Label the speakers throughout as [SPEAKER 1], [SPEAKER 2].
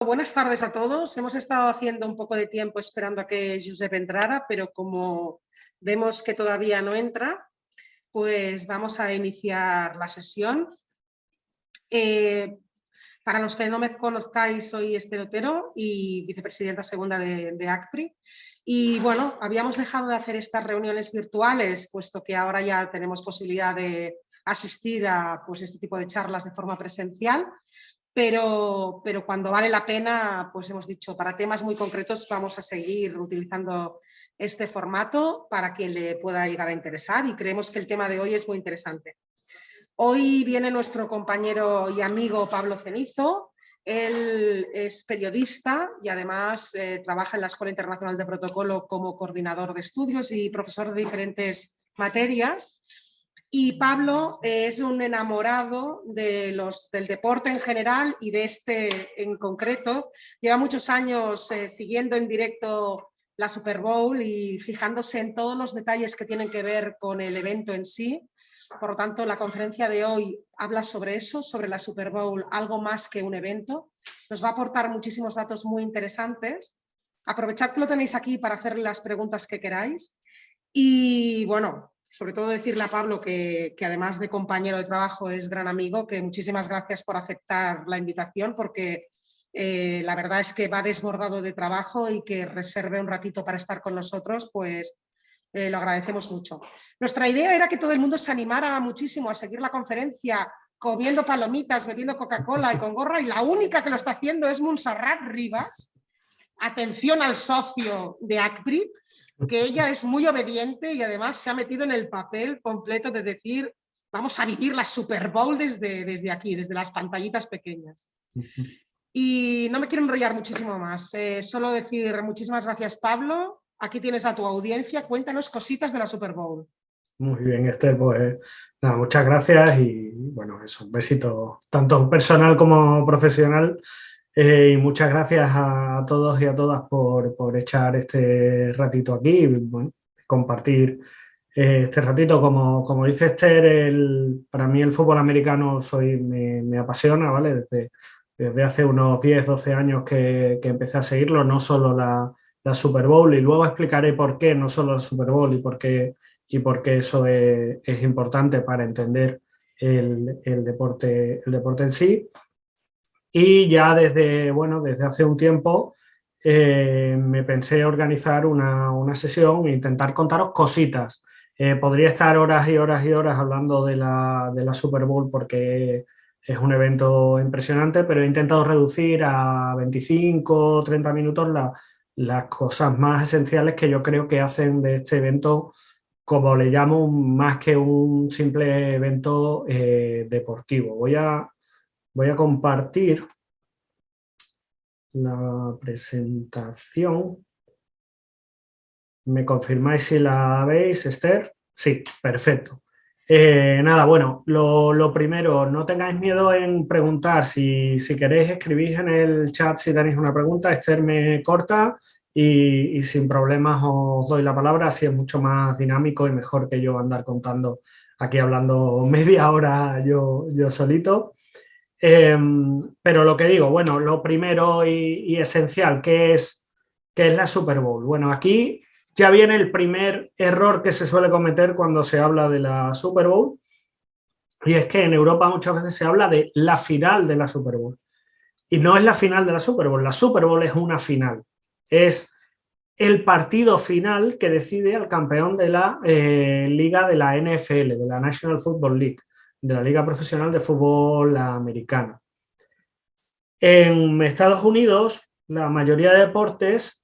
[SPEAKER 1] Buenas tardes a todos. Hemos estado haciendo un poco de tiempo esperando a que Josep entrara, pero como vemos que todavía no entra, pues vamos a iniciar la sesión. Para los que no me conozcáis, soy Esther Otero y vicepresidenta segunda de ACPRI. Y bueno, habíamos dejado de hacer estas reuniones virtuales, puesto que ahora ya tenemos posibilidad de asistir a pues, este tipo de charlas de forma presencial. Pero cuando vale la pena, pues hemos dicho, para temas muy concretos vamos a seguir utilizando este formato para quien le pueda llegar a interesar y creemos que el tema de hoy es muy interesante. Hoy viene nuestro compañero y amigo Pablo Cenizo. Él es periodista y además trabaja en la Escuela Internacional de Protocolo como coordinador de estudios y profesor de diferentes materias. Y Pablo es un enamorado del deporte en general y de este en concreto. Lleva muchos años siguiendo en directo la Super Bowl y fijándose en todos los detalles que tienen que ver con el evento en sí. Por lo tanto, la conferencia de hoy habla sobre eso, sobre la Super Bowl, algo más que un evento. Nos va a aportar muchísimos datos muy interesantes. Aprovechad que lo tenéis aquí para hacerle las preguntas que queráis. Y bueno, sobre todo decirle a Pablo que además de compañero de trabajo es gran amigo, que muchísimas gracias por aceptar la invitación porque la verdad es que va desbordado de trabajo y que reserve un ratito para estar con nosotros, pues lo agradecemos mucho. Nuestra idea era que todo el mundo se animara muchísimo a seguir la conferencia comiendo palomitas, bebiendo Coca-Cola y con gorra, y la única que lo está haciendo es Montserrat Rivas. Atención al socio de ACPRI, que ella es muy obediente y además se ha metido en el papel completo de decir, vamos a vivir la Super Bowl desde aquí, desde las pantallitas pequeñas. Y no me quiero enrollar muchísimo más, solo decir muchísimas gracias, Pablo. Aquí tienes a tu audiencia, cuéntanos cositas de la Super Bowl.
[SPEAKER 2] Muy bien, Esther, pues nada, muchas gracias y bueno, eso, un besito tanto personal como profesional y muchas gracias a todos y a todas por echar este ratito aquí y bueno, compartir este ratito. Como dice Esther, para mí el fútbol americano me apasiona, ¿vale? Desde hace unos 10, 12 años que empecé a seguirlo, no solo la Super Bowl, y luego explicaré por qué no solo la Super Bowl y por qué eso es importante para entender el deporte en sí. Y ya desde hace un tiempo me pensé organizar una sesión e intentar contaros cositas. Podría estar horas y horas y horas hablando de la Super Bowl porque es un evento impresionante, pero he intentado reducir a 25 o 30 minutos las cosas más esenciales que yo creo que hacen de este evento, como le llamo, más que un simple evento deportivo. Voy a compartir la presentación. ¿Me confirmáis si la veis, Esther? Sí, perfecto. Nada, bueno, lo primero, no tengáis miedo en preguntar. Si queréis, escribís en el chat si tenéis una pregunta. Esther me corta y sin problemas os doy la palabra. Así es mucho más dinámico y mejor que yo andar contando aquí hablando media hora yo solito. Pero lo que digo, bueno, lo primero y esencial, ¿qué es la Super Bowl? Bueno, aquí ya viene el primer error que se suele cometer cuando se habla de la Super Bowl, y es que en Europa muchas veces se habla de la final de la Super Bowl. Y no es la final de la Super Bowl, la Super Bowl es una final. Es el partido final que decide al campeón de la liga de la NFL, de la National Football League, de la Liga Profesional de Fútbol Americano. En Estados Unidos, la mayoría de deportes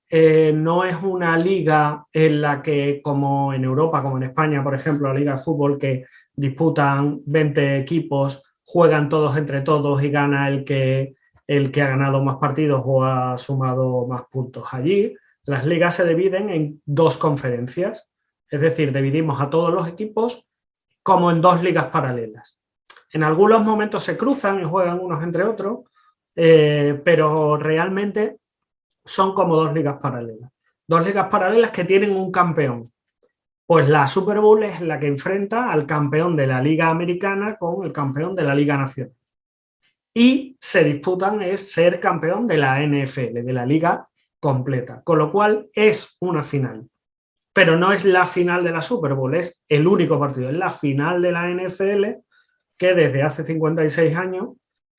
[SPEAKER 2] no es una liga en la que, como en Europa, como en España, por ejemplo, la liga de fútbol, que disputan 20 equipos, juegan todos entre todos y gana el que ha ganado más partidos o ha sumado más puntos. Allí las ligas se dividen en dos conferencias, es decir, dividimos a todos los equipos como en dos ligas paralelas. En algunos momentos se cruzan y juegan unos entre otros, pero realmente son como dos ligas paralelas. Dos ligas paralelas que tienen un campeón. Pues la Super Bowl es la que enfrenta al campeón de la Liga Americana con el campeón de la Liga Nacional. y se disputan es ser campeón de la NFL, de la liga completa, con lo cual es una final. Pero no es la final de la Super Bowl, es el único partido, es la final de la NFL que desde hace 56 años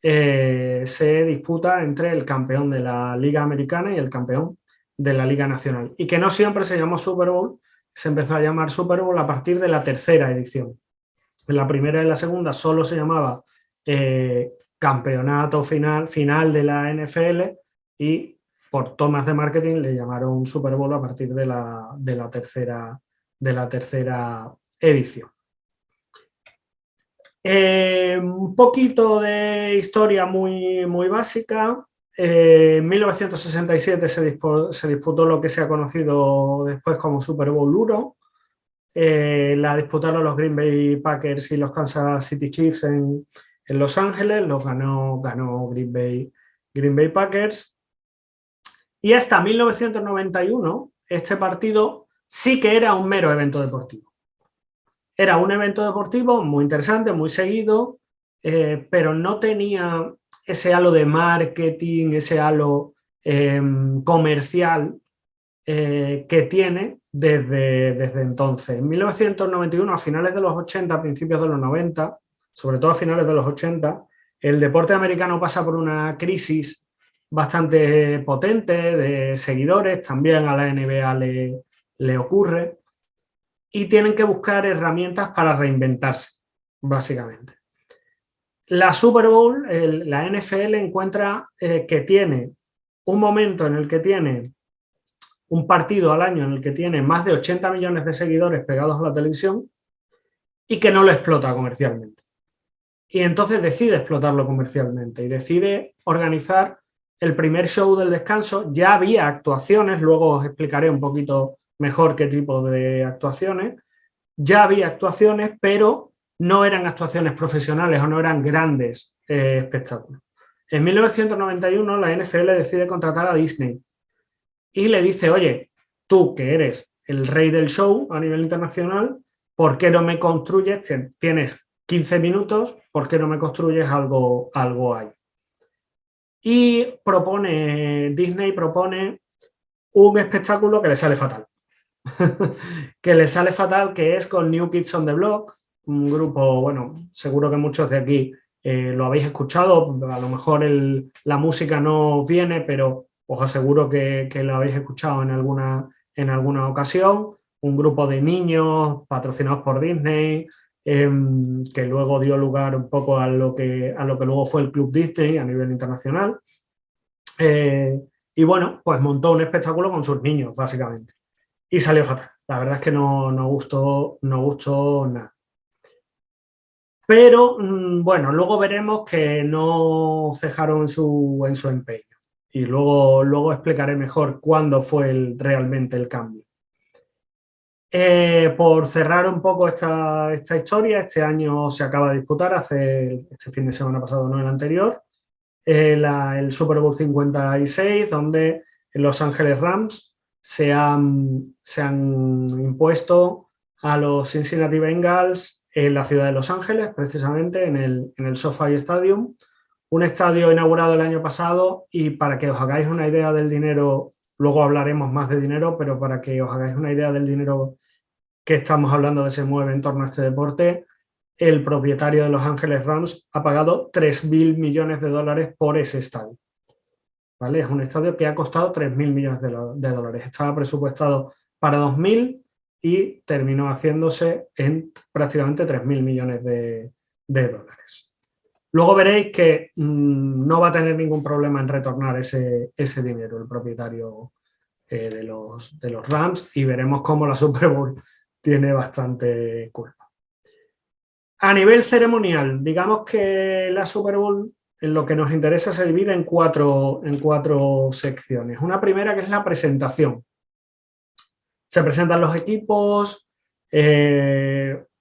[SPEAKER 2] se disputa entre el campeón de la Liga Americana y el campeón de la Liga Nacional. Y que no siempre se llamó Super Bowl, se empezó a llamar Super Bowl a partir de la tercera edición. En la primera y la segunda solo se llamaba campeonato final de la NFL y por tomas de marketing le llamaron Super Bowl a partir de la tercera edición. Un poquito de historia muy básica. En 1967 se disputó lo que se ha conocido después como Super Bowl 1. La disputaron los Green Bay Packers y los Kansas City Chiefs en Los Ángeles. Los ganó Green Bay Packers. Y hasta 1991 este partido sí que era un mero evento deportivo. Era un evento deportivo muy interesante, muy seguido, pero no tenía ese halo de marketing, ese halo comercial que tiene desde entonces. En 1991, a finales de los 80, a principios de los 90, sobre todo a finales de los 80, el deporte americano pasa por una crisis bastante potente de seguidores, también a la NBA le ocurre, y tienen que buscar herramientas para reinventarse, básicamente. La Super Bowl, la NFL encuentra que tiene un momento en el que tiene un partido al año en el que tiene más de 80 millones de seguidores pegados a la televisión y que no lo explota comercialmente. Y entonces decide explotarlo comercialmente y decide organizar el primer show del descanso. Ya había actuaciones, luego os explicaré un poquito mejor qué tipo de actuaciones. Ya había actuaciones, pero no eran actuaciones profesionales o no eran grandes espectáculos. En 1991 la NFL decide contratar a Disney y le dice, oye, tú que eres el rey del show a nivel internacional, ¿por qué no me construyes? Tienes 15 minutos, ¿por qué no me construyes algo ahí? Y Disney propone un espectáculo que le sale fatal. Que le sale fatal, que es con New Kids on the Block, un grupo, bueno, seguro que muchos de aquí lo habéis escuchado, a lo mejor la música no viene, pero os aseguro que lo habéis escuchado en alguna ocasión. Un grupo de niños patrocinados por Disney, que luego dio lugar un poco a lo que luego fue el Club Disney a nivel internacional. Y bueno, pues montó un espectáculo con sus niños, básicamente. Y salió fatal. La verdad es que no gustó nada. Pero bueno, luego veremos que no cejaron en su empeño. Y luego explicaré mejor cuándo fue realmente el cambio. Por cerrar un poco esta historia, este año se acaba de disputar, este fin de semana pasado, no el anterior, el Super Bowl 56, donde Los Ángeles Rams se han impuesto a los Cincinnati Bengals en la ciudad de Los Ángeles, precisamente en el SoFi Stadium, un estadio inaugurado el año pasado, y para que os hagáis una idea del dinero, luego hablaremos más de dinero, pero para que os hagáis una idea del dinero que estamos hablando que se mueve en torno a este deporte, el propietario de Los Ángeles Rams ha pagado 3.000 millones de dólares por ese estadio. ¿Vale? Es un estadio que ha costado 3.000 millones de dólares. Estaba presupuestado para 2.000 y terminó haciéndose en prácticamente 3.000 millones de dólares. Luego veréis que no va a tener ningún problema en retornar ese dinero el propietario de los Rams, y veremos cómo la Super Bowl tiene bastante culpa. A nivel ceremonial, digamos que la Super Bowl, en lo que nos interesa, se divide en cuatro secciones. Una primera, que es la presentación. Se presentan los equipos,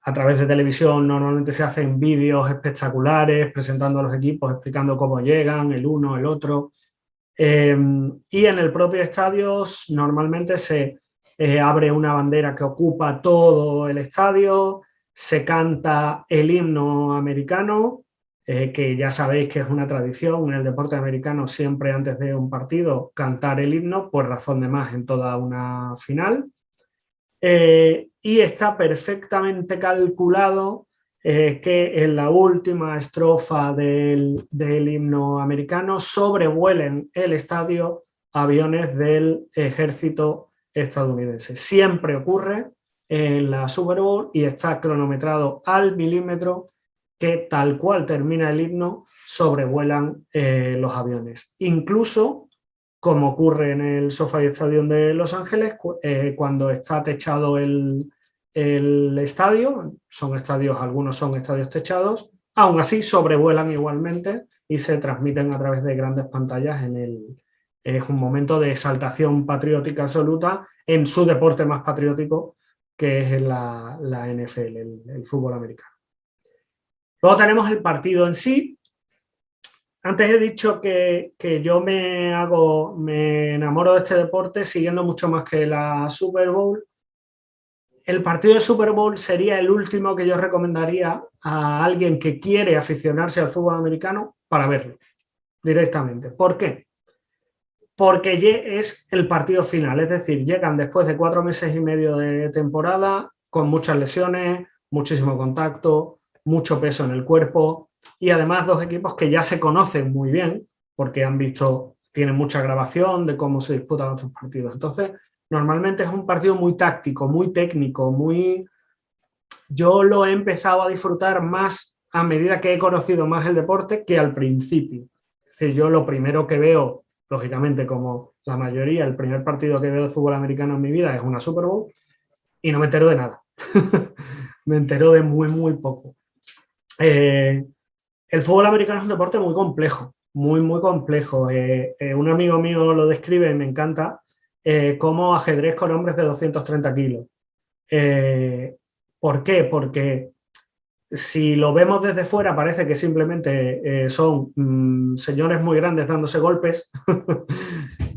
[SPEAKER 2] a través de televisión normalmente se hacen vídeos espectaculares presentando a los equipos, explicando cómo llegan, el uno, el otro. Y en el propio estadio normalmente se abre una bandera que ocupa todo el estadio, se canta el himno americano que ya sabéis que es una tradición en el deporte americano siempre antes de un partido cantar el himno, por razón de más en toda una final. Y está perfectamente calculado que en la última estrofa del himno americano sobrevuelen el estadio aviones del ejército estadounidense. Siempre ocurre en la Super Bowl y está cronometrado al milímetro que tal cual termina el himno sobrevuelan los aviones. Incluso, como ocurre en el SoFi Stadium de Los Ángeles, cuando está techado el estadio, algunos son estadios techados, aún así sobrevuelan igualmente y se transmiten a través de grandes pantallas es un momento de exaltación patriótica absoluta en su deporte más patriótico, que es la NFL, el fútbol americano. Luego tenemos el partido en sí. Antes he dicho que yo me enamoro de este deporte siguiendo mucho más que la Super Bowl. El partido de Super Bowl sería el último que yo recomendaría a alguien que quiere aficionarse al fútbol americano para verlo directamente. ¿Por qué? Porque es el partido final, es decir, llegan después de 4 meses y medio de temporada con muchas lesiones, muchísimo contacto, mucho peso en el cuerpo y además 2 equipos que ya se conocen muy bien porque tienen mucha grabación de cómo se disputan otros partidos. Entonces, normalmente es un partido muy táctico, muy técnico, Yo lo he empezado a disfrutar más a medida que he conocido más el deporte que al principio. Es decir, yo lo primero que veo, lógicamente, como la mayoría, el primer partido que veo de fútbol americano en mi vida es una Super Bowl y no me entero de nada. Me entero de muy, muy poco. El fútbol americano es un deporte muy complejo, muy, muy complejo. Un amigo mío lo describe y me encanta como ajedrez con hombres de 230 kilos. ¿Por qué? Porque si lo vemos desde fuera parece que simplemente son señores muy grandes dándose golpes,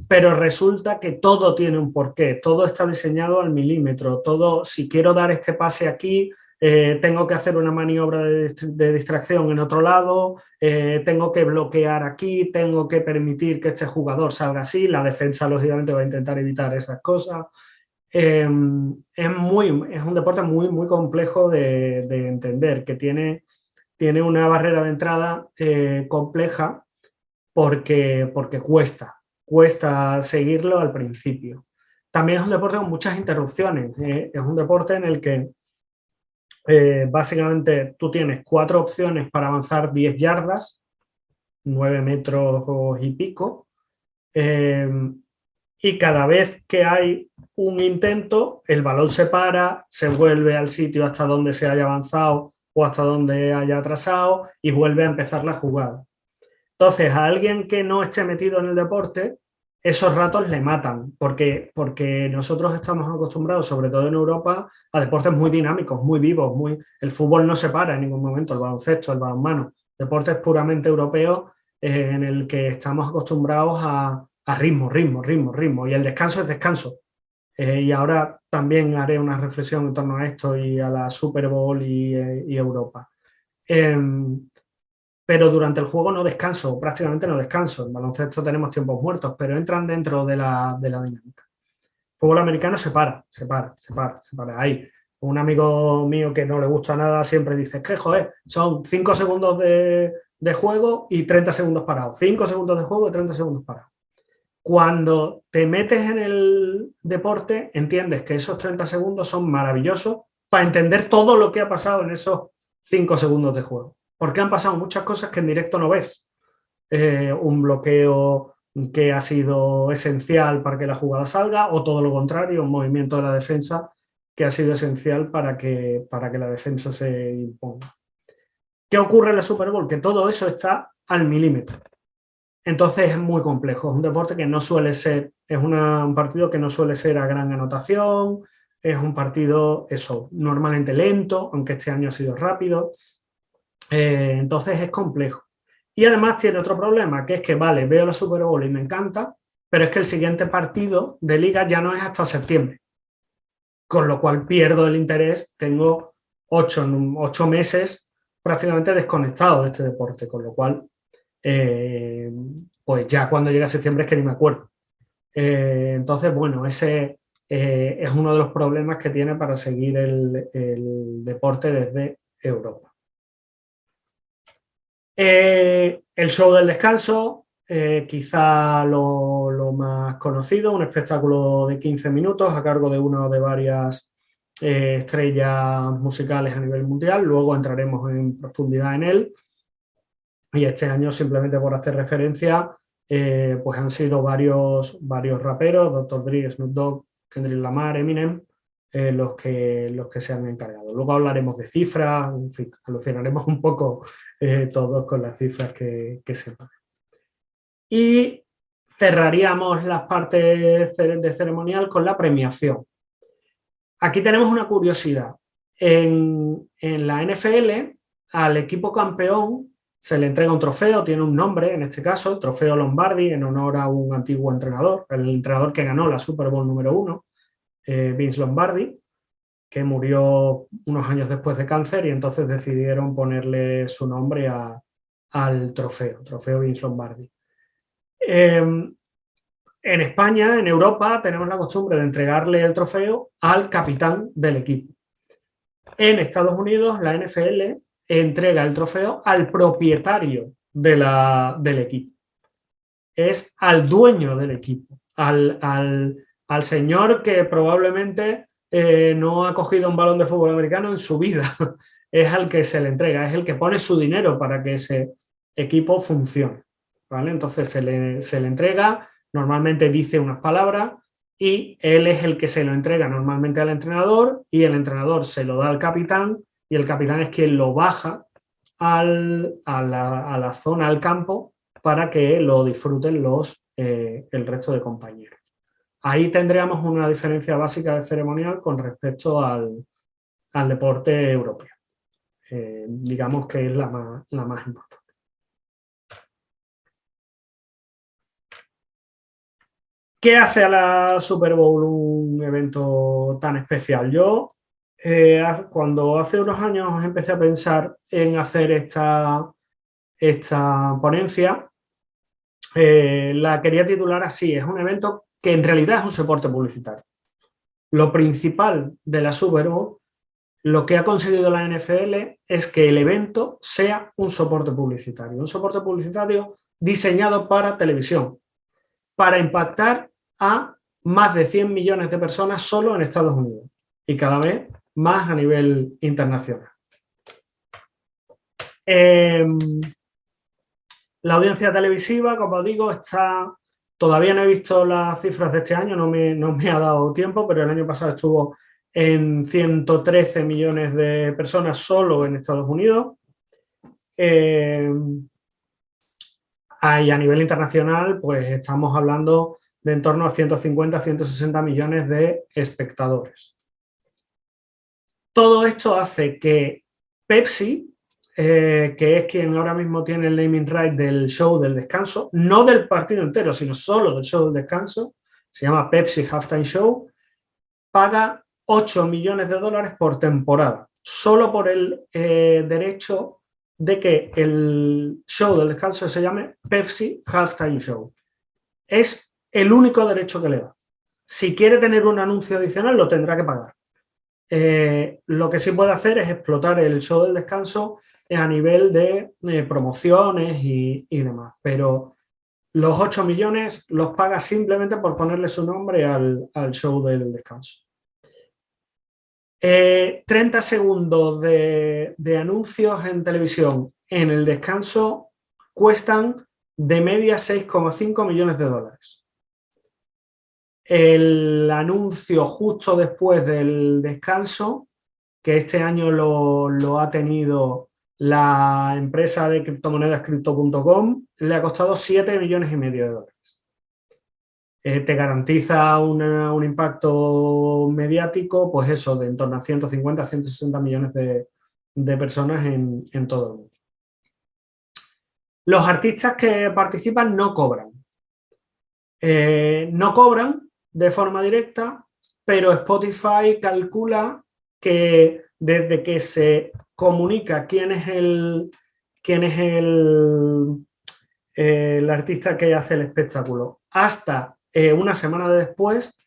[SPEAKER 2] pero resulta que todo tiene un porqué, todo está diseñado al milímetro, todo, si quiero dar este pase aquí, tengo que hacer una maniobra de distracción en otro lado, tengo que bloquear aquí, tengo que permitir que este jugador salga así, la defensa lógicamente va a intentar evitar esas cosas. Es un deporte muy, muy complejo de entender, que tiene una barrera de entrada compleja porque cuesta seguirlo al principio. También es un deporte con muchas interrupciones. Es un deporte en el que básicamente tú tienes 4 opciones para avanzar 10 yardas, 9 metros y pico, y cada vez que hay un intento, el balón se para, se vuelve al sitio hasta donde se haya avanzado o hasta donde haya atrasado y vuelve a empezar la jugada. Entonces, a alguien que no esté metido en el deporte, esos ratos le matan, porque nosotros estamos acostumbrados, sobre todo en Europa, a deportes muy dinámicos, muy vivos. El fútbol no se para en ningún momento, el baloncesto, el balonmano, deportes puramente europeos en el que estamos acostumbrados a ritmo, y el descanso es descanso. Y ahora también haré una reflexión en torno a esto y a la Super Bowl y Europa. Pero durante el juego no descanso, prácticamente no descanso. En baloncesto tenemos tiempos muertos, pero entran dentro de la dinámica. El fútbol americano se para. Hay un amigo mío que no le gusta nada, siempre dice que, joder, son 5 segundos de juego y 30 segundos parados. 5 segundos de juego y 30 segundos parados. Cuando te metes en el deporte, entiendes que esos 30 segundos son maravillosos para entender todo lo que ha pasado en esos 5 segundos de juego. Porque han pasado muchas cosas que en directo no ves. Un bloqueo que ha sido esencial para que la jugada salga, o todo lo contrario, un movimiento de la defensa que ha sido esencial para que la defensa se imponga. ¿Qué ocurre en la Super Bowl? Que todo eso está al milímetro. Entonces es muy complejo, es un deporte que no suele ser, un partido que no suele ser a gran anotación, es un partido, normalmente lento, aunque este año ha sido rápido. Entonces es complejo. Y además tiene otro problema, que es que, vale, veo la Super Bowl y me encanta, pero es que el siguiente partido de liga ya no es hasta septiembre. Con lo cual pierdo el interés, tengo 8 meses prácticamente desconectado de este deporte, con lo cual, pues ya cuando llega septiembre es que ni me acuerdo. Entonces, bueno, ese es uno de los problemas que tiene para seguir el deporte desde Europa. El show del descanso, quizá lo más conocido, un espectáculo de 15 minutos a cargo de una o de varias estrellas musicales a nivel mundial. Luego entraremos en profundidad en él. Y este año, simplemente por hacer referencia, pues han sido varios raperos, Dr. Dre, Snoop Dogg, Kendrick Lamar, Eminem, los que se han encargado. Luego hablaremos de cifras, en fin, alucinaremos un poco todos con las cifras que se pagan. Y cerraríamos las partes de ceremonial con la premiación. Aquí tenemos una curiosidad. En la NFL, al equipo campeón se le entrega un trofeo, tiene un nombre, en este caso, Trofeo Lombardi, en honor a un antiguo entrenador, el entrenador que ganó la Super Bowl número 1, Vince Lombardi, que murió unos años después de cáncer, y entonces decidieron ponerle su nombre al trofeo Vince Lombardi. En España, en Europa, tenemos la costumbre de entregarle el trofeo al capitán del equipo. En Estados Unidos, la NFL entrega el trofeo al propietario del equipo. Es al dueño del equipo, al señor que probablemente no ha cogido un balón de fútbol americano en su vida. Es al que se le entrega, es el que pone su dinero para que ese equipo funcione, ¿vale? Entonces se le entrega, normalmente dice unas palabras, y él es el que se lo entrega normalmente al entrenador, y el entrenador se lo da al capitán, y el capitán es quien lo baja a la zona, al campo, para que lo disfruten el resto de compañeros. Ahí tendríamos una diferencia básica de ceremonial con respecto al deporte europeo. Digamos que es la más importante. ¿Qué hace a la Super Bowl un evento tan especial? Yo, cuando hace unos años empecé a pensar en hacer esta ponencia, la quería titular así: es un evento que en realidad es un soporte publicitario. Lo principal de la Super Bowl, lo que ha conseguido la NFL, es que el evento sea un soporte publicitario diseñado para televisión, para impactar a más de 100 millones de personas solo en Estados Unidos, y cada vez más a nivel internacional. La audiencia televisiva, como digo, todavía no he visto las cifras de este año, no me ha dado tiempo, pero el año pasado estuvo en 113 millones de personas solo en Estados Unidos. Y a nivel internacional, pues estamos hablando de en torno a 150, 160 millones de espectadores. Todo esto hace que Pepsi, que es quien ahora mismo tiene el naming right del show del descanso, no del partido entero, sino solo del show del descanso, se llama Pepsi Halftime Show, paga $8 millones por temporada, solo por el derecho de que el show del descanso se llame Pepsi Halftime Show. Es el único derecho que le da. Si quiere tener un anuncio adicional, lo tendrá que pagar. Lo que sí puede hacer es explotar el show del descanso a nivel de promociones y demás, pero los 8 millones los paga simplemente por ponerle su nombre al show del descanso. 30 segundos de anuncios en televisión en el descanso cuestan de media $6,5 millones. El anuncio justo después del descanso, que este año lo ha tenido la empresa de criptomonedas Crypto.com, le ha costado $7,5 millones. Te garantiza un impacto mediático, pues eso, de en torno a 150 a 160 millones de personas en todo el mundo. Los artistas que participan no cobran. No cobran de forma directa, pero Spotify calcula que desde que se comunica quién es el artista que hace el espectáculo, hasta una semana después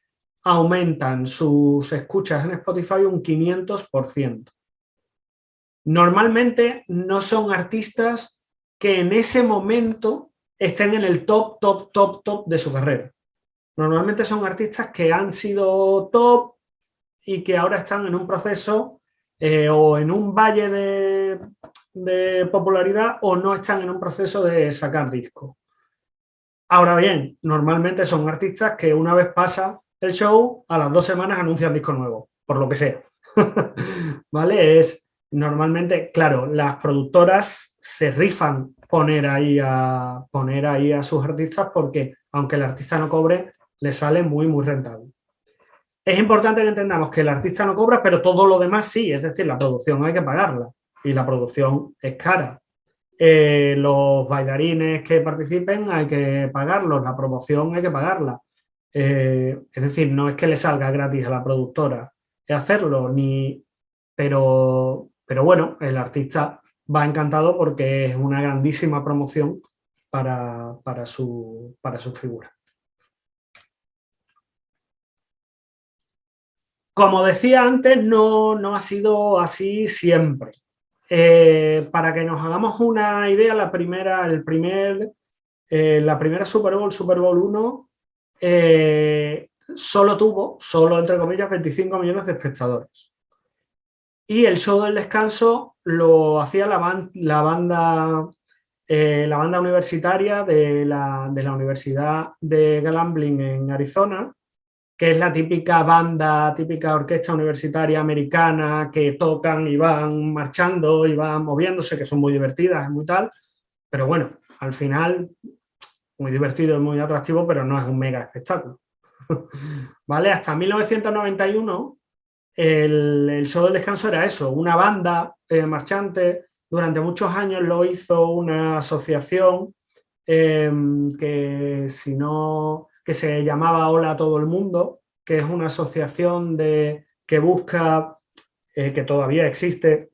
[SPEAKER 2] aumentan sus escuchas en Spotify un 500%. Normalmente no son artistas que en ese momento estén en el top de su carrera. Normalmente son artistas que han sido top y que ahora están en un proceso o en un valle de popularidad o no están en un proceso de sacar discos. Ahora bien, normalmente son artistas que una vez pasa el show, a las 2 semanas anuncian disco nuevo, por lo que sea. ¿Vale? Normalmente, claro, las productoras se rifan poner ahí a sus artistas porque, aunque el artista no cobre, le sale muy, muy rentable. Es importante que entendamos que el artista no cobra, pero todo lo demás sí, es decir, la producción hay que pagarla y la producción es cara. Los bailarines que participen hay que pagarlos, la promoción hay que pagarla. Es decir, no es que le salga gratis a la productora hacerlo, pero bueno, el artista va encantado porque es una grandísima promoción para su figura. Como decía antes, no ha sido así siempre. Para que nos hagamos una idea, la primera Super Bowl 1, solo entre comillas, 25 millones de espectadores. Y el show del descanso lo hacía la banda universitaria de la Universidad de Grambling en Arizona, que es la típica orquesta universitaria americana que tocan y van marchando y van moviéndose, que son muy divertidas, es muy tal, pero bueno, al final muy divertido y muy atractivo, pero no es un mega espectáculo. ¿Vale? Hasta 1991 el show del descanso era eso, una banda marchante. Durante muchos años lo hizo una asociación que se llamaba Hola a todo el mundo, que es una asociación que busca, que todavía existe,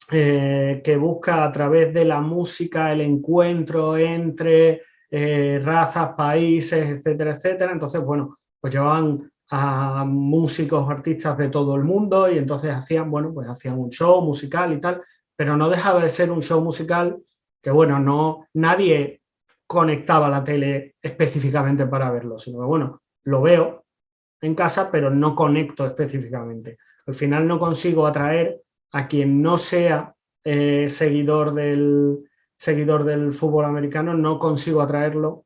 [SPEAKER 2] que busca a través de la música el encuentro entre razas, países, etcétera, etcétera. Entonces, bueno, pues llevaban a músicos, artistas de todo el mundo y entonces hacían un show musical y tal, pero no dejaba de ser un show musical que, bueno, nadie conectaba la tele específicamente para verlo, sino que, bueno, lo veo en casa, pero no conecto específicamente. Al final no consigo atraer a quien no sea seguidor del fútbol americano, no consigo atraerlo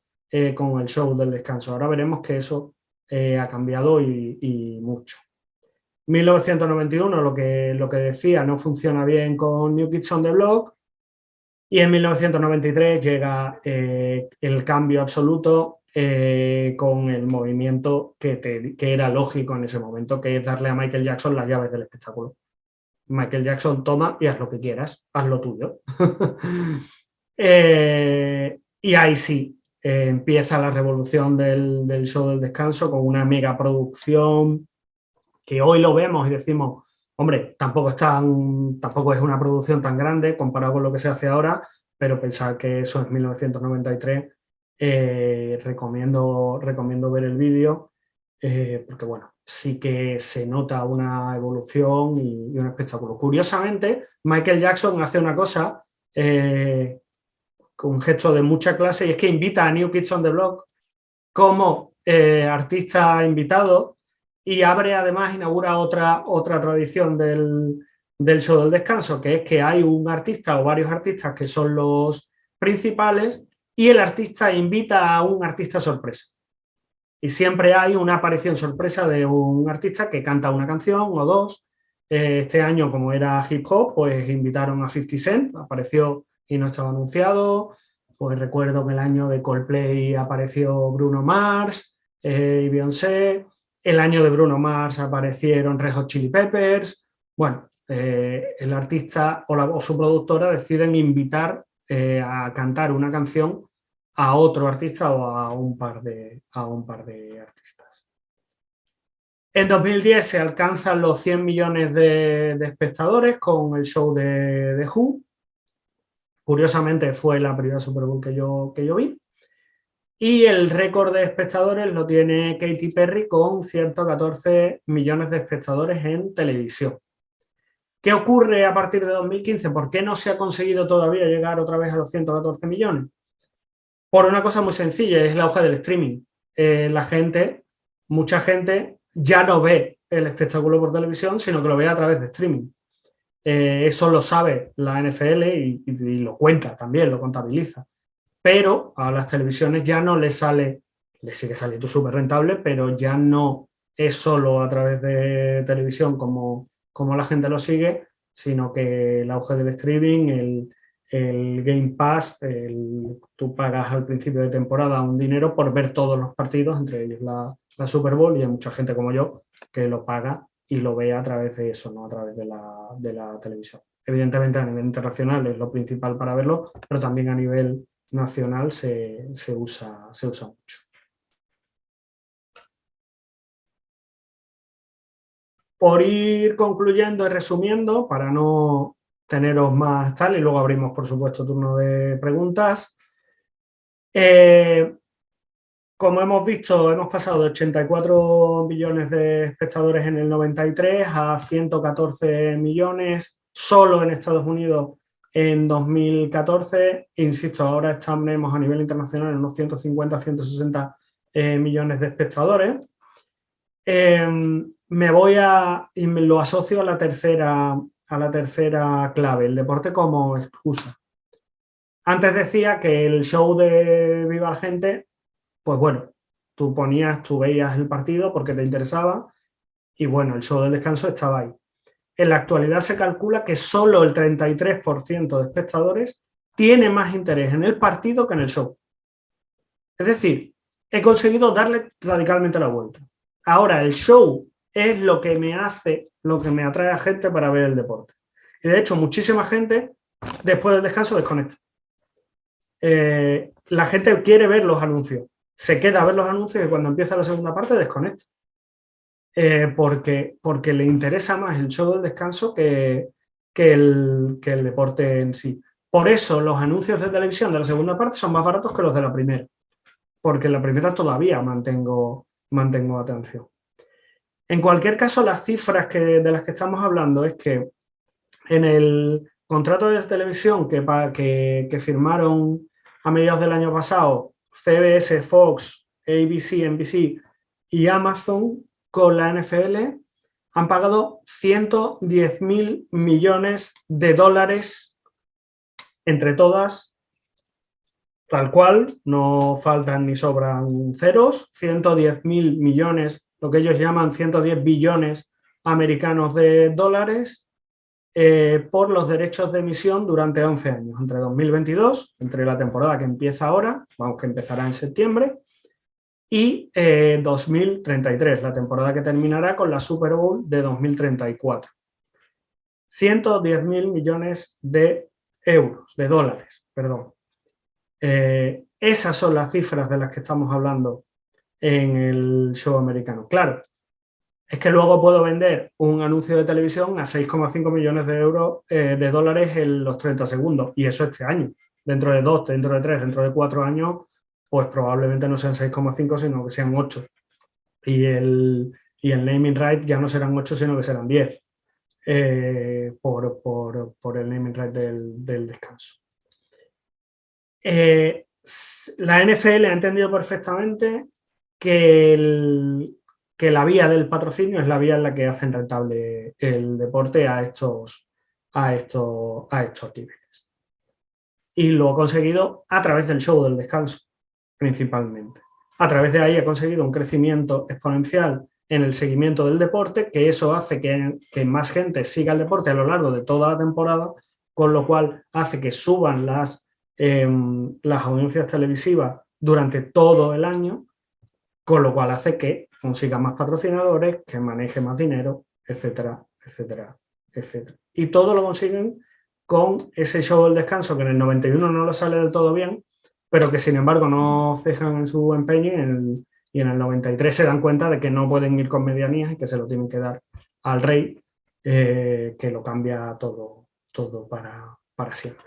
[SPEAKER 2] con el show del descanso. Ahora veremos que eso ha cambiado y mucho. 1991, lo que decía, no funciona bien con New Kids on the Block, y en 1993 llega el cambio absoluto con el movimiento que era lógico en ese momento, que es darle a Michael Jackson las llaves del espectáculo. Michael Jackson, toma y haz lo que quieras, haz lo tuyo. Y ahí sí, empieza la revolución del show del descanso con una mega producción que hoy lo vemos y decimos, hombre, tampoco es una producción tan grande comparado con lo que se hace ahora, pero pensar que eso es 1993, recomiendo ver el vídeo, porque bueno, sí que se nota una evolución y un espectáculo. Curiosamente, Michael Jackson hace una cosa con un gesto de mucha clase, y es que invita a New Kids on the Block como artista invitado, y inaugura otra tradición del show del descanso, que es que hay un artista o varios artistas que son los principales y el artista invita a un artista sorpresa. Y siempre hay una aparición sorpresa de un artista que canta una canción o dos. Este año, como era hip hop, pues invitaron a 50 Cent, apareció y no estaba anunciado. Pues recuerdo que el año de Coldplay apareció Bruno Mars y Beyoncé. El año de Bruno Mars aparecieron Red Hot Chili Peppers. Bueno, el artista o su productora deciden invitar a cantar una canción a otro artista o a un par de artistas. En 2010 se alcanzan los 100 millones de espectadores con el show de Who. Curiosamente fue la primera Super Bowl que yo vi. Y el récord de espectadores lo tiene Katy Perry con 114 millones de espectadores en televisión. ¿Qué ocurre a partir de 2015? ¿Por qué no se ha conseguido todavía llegar otra vez a los 114 millones? Por una cosa muy sencilla, es la hoja del streaming. Mucha gente ya no ve el espectáculo por televisión, sino que lo ve a través de streaming. Eso lo sabe la NFL y lo cuenta también, lo contabiliza. Pero a las televisiones ya no les sigue saliendo súper rentable, pero ya no es solo a través de televisión como la gente lo sigue, sino que el auge del streaming, el Game Pass, tú pagas al principio de temporada un dinero por ver todos los partidos, entre ellos la Super Bowl, y hay mucha gente como yo que lo paga y lo ve a través de eso, no a través de la televisión. Evidentemente a nivel internacional es lo principal para verlo, pero también a nivel nacional se usa mucho. Por ir concluyendo y resumiendo, para no teneros más tal, y luego abrimos, por supuesto, turno de preguntas. Como hemos visto, hemos pasado de 84 millones de espectadores en el 93 a 114 millones solo en Estados Unidos en 2014. Insisto, ahora estamos a nivel internacional en unos 150, 160 millones de espectadores. Y me lo asocio a la tercera clave, el deporte como excusa. Antes decía que el show de Viva la Gente, pues bueno, tú veías el partido porque te interesaba y bueno, el show del descanso estaba ahí. En la actualidad se calcula que solo el 33% de espectadores tiene más interés en el partido que en el show. Es decir, he conseguido darle radicalmente la vuelta. Ahora, el show es lo que me atrae a gente para ver el deporte. Y de hecho, muchísima gente después del descanso desconecta. La gente quiere ver los anuncios. Se queda a ver los anuncios y cuando empieza la segunda parte desconecta. Porque le interesa más el show del descanso que el deporte en sí. Por eso los anuncios de televisión de la segunda parte son más baratos que los de la primera. Porque en la primera todavía mantengo atención. En cualquier caso, las cifras de las que estamos hablando es que en el contrato de televisión que firmaron a mediados del año pasado CBS, Fox, ABC, NBC y Amazon con la NFL han pagado 110.000 millones de dólares entre todas, tal cual, no faltan ni sobran ceros, 110.000 millones, lo que ellos llaman 110 billones americanos de dólares por los derechos de emisión durante 11 años, entre 2022, entre la temporada que empieza ahora, vamos, que empezará en septiembre, y 2033, la temporada que terminará con la Super Bowl de 2034. 110.000 millones de dólares, perdón. Esas son las cifras de las que estamos hablando en el show americano. Claro, es que luego puedo vender un anuncio de televisión a 6,5 millones de dólares en los 30 segundos. Y eso este año. Dentro de 2, dentro de 3, dentro de 4 años, pues probablemente no sean 6,5, sino que sean 8. Y el naming right ya no serán 8, sino que serán 10. Por el naming right del descanso. La NFL ha entendido perfectamente que la vía del patrocinio es la vía en la que hacen rentable el deporte a estos niveles. Y lo ha conseguido a través del show del descanso, principalmente. A través de ahí ha conseguido un crecimiento exponencial en el seguimiento del deporte, que eso hace que más gente siga el deporte a lo largo de toda la temporada, con lo cual hace que suban las audiencias televisivas durante todo el año, con lo cual hace que consiga más patrocinadores, que maneje más dinero, etcétera, etcétera, etcétera. Y todo lo consiguen con ese show del descanso que en el 91 no lo sale del todo bien, pero que sin embargo no cejan en su empeño y en el 93 se dan cuenta de que no pueden ir con medianías y que se lo tienen que dar al rey, que lo cambia todo para siempre.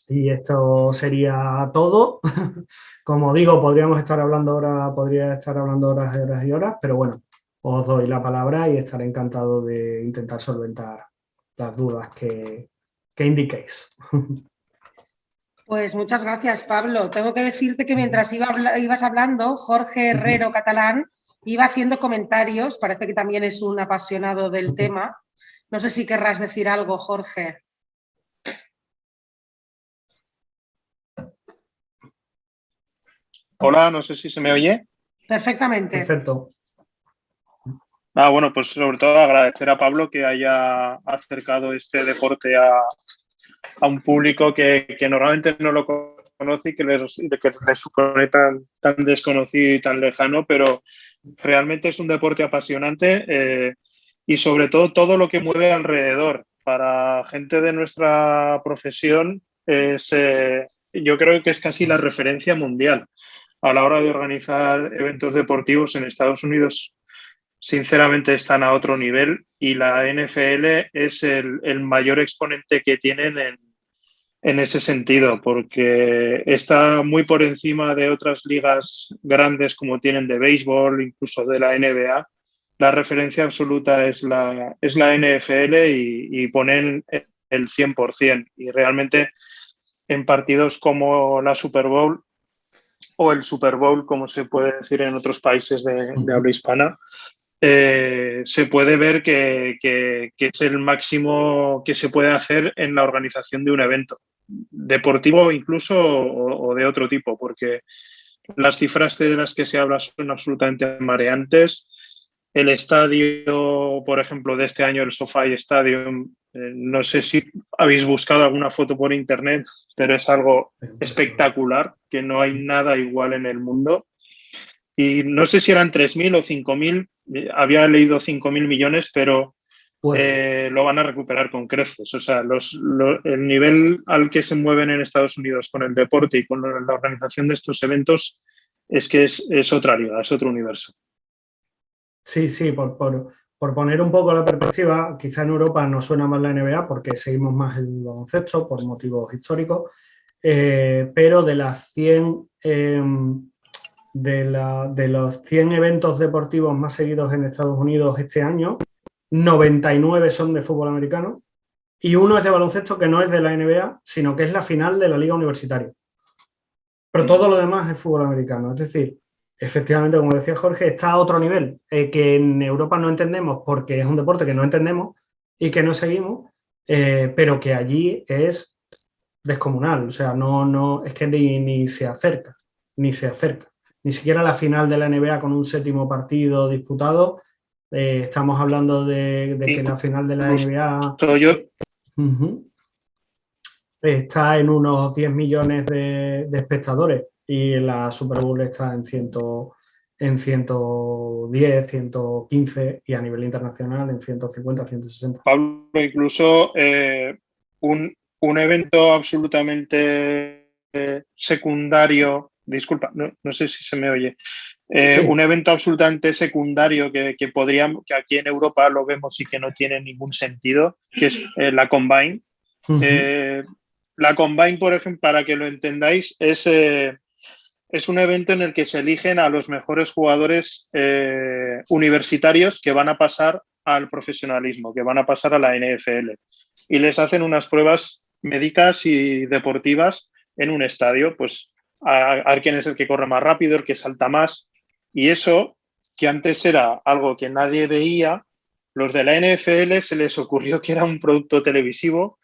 [SPEAKER 2] Y esto sería todo. Como digo, podría estar hablando horas y horas y horas, pero bueno, os doy la palabra y estaré encantado de intentar solventar las dudas que indiquéis.
[SPEAKER 1] Pues muchas gracias, Pablo. Tengo que decirte que mientras ibas hablando, Jorge Herrero Catalán iba haciendo comentarios. Parece que también es un apasionado del tema. No sé si querrás decir algo, Jorge.
[SPEAKER 3] Hola, no sé si se me oye.
[SPEAKER 1] Perfectamente.
[SPEAKER 2] Perfecto.
[SPEAKER 3] Bueno, pues sobre todo agradecer a Pablo que haya acercado este deporte a un público que normalmente no lo conoce y que le supone tan desconocido y tan lejano, pero realmente es un deporte apasionante y sobre todo lo que mueve alrededor. Para gente de nuestra profesión yo creo que es casi la referencia mundial a la hora de organizar eventos deportivos en Estados Unidos. Sinceramente están a otro nivel y la NFL es el mayor exponente que tienen en ese sentido, porque está muy por encima de otras ligas grandes como tienen de béisbol, incluso de la NBA. La referencia absoluta es la NFL y ponen el 100%. Y realmente en partidos como la Super Bowl o el Super Bowl, como se puede decir en otros países de habla hispana, se puede ver que es el máximo que se puede hacer en la organización de un evento deportivo incluso o de otro tipo, porque las cifras de las que se habla son absolutamente mareantes. El estadio, por ejemplo, de este año, el SoFi Stadium, no sé si habéis buscado alguna foto por internet, pero es algo espectacular, que no hay nada igual en el mundo. Y no sé si eran 3.000 o 5.000, había leído 5.000 millones, pero lo van a recuperar con creces. O sea, el nivel al que se mueven en Estados Unidos con el deporte y con la organización de estos eventos es que es otra liga, es otro universo.
[SPEAKER 2] Sí, por poner un poco la perspectiva, quizá en Europa nos suena más la NBA porque seguimos más el baloncesto por motivos históricos, pero de las 100... de los 100 eventos deportivos más seguidos en Estados Unidos este año, 99 son de fútbol americano y uno es de baloncesto que no es de la NBA, sino que es la final de la liga universitaria. Pero todo lo demás es fútbol americano. Es decir, efectivamente, como decía Jorge, está a otro nivel, que en Europa no entendemos porque es un deporte que no entendemos y que no seguimos, pero que allí es descomunal. O sea, no es que ni se acerca, ni se acerca. Ni siquiera la final de la NBA con un 7º partido disputado. Estamos hablando de que la final de la NBA está en unos 10 millones de espectadores y la Super Bowl está en 110, 115 y a nivel internacional en 150, 160.
[SPEAKER 3] Pablo, incluso un evento absolutamente secundario, disculpa, no sé si se me oye,
[SPEAKER 2] Sí.
[SPEAKER 3] Un evento absolutamente secundario que aquí en Europa lo vemos y que no tiene ningún sentido, que es la Combine. La Combine, por ejemplo, para que lo entendáis, es un evento en el que se eligen a los mejores jugadores universitarios que van a pasar al profesionalismo, que van a pasar a la NFL. Y les hacen unas pruebas médicas y deportivas en un estadio, pues a ver quién es el que corre más rápido, el que salta más. Y eso, que antes era algo que nadie veía, los de la NFL se les ocurrió que era un producto televisivo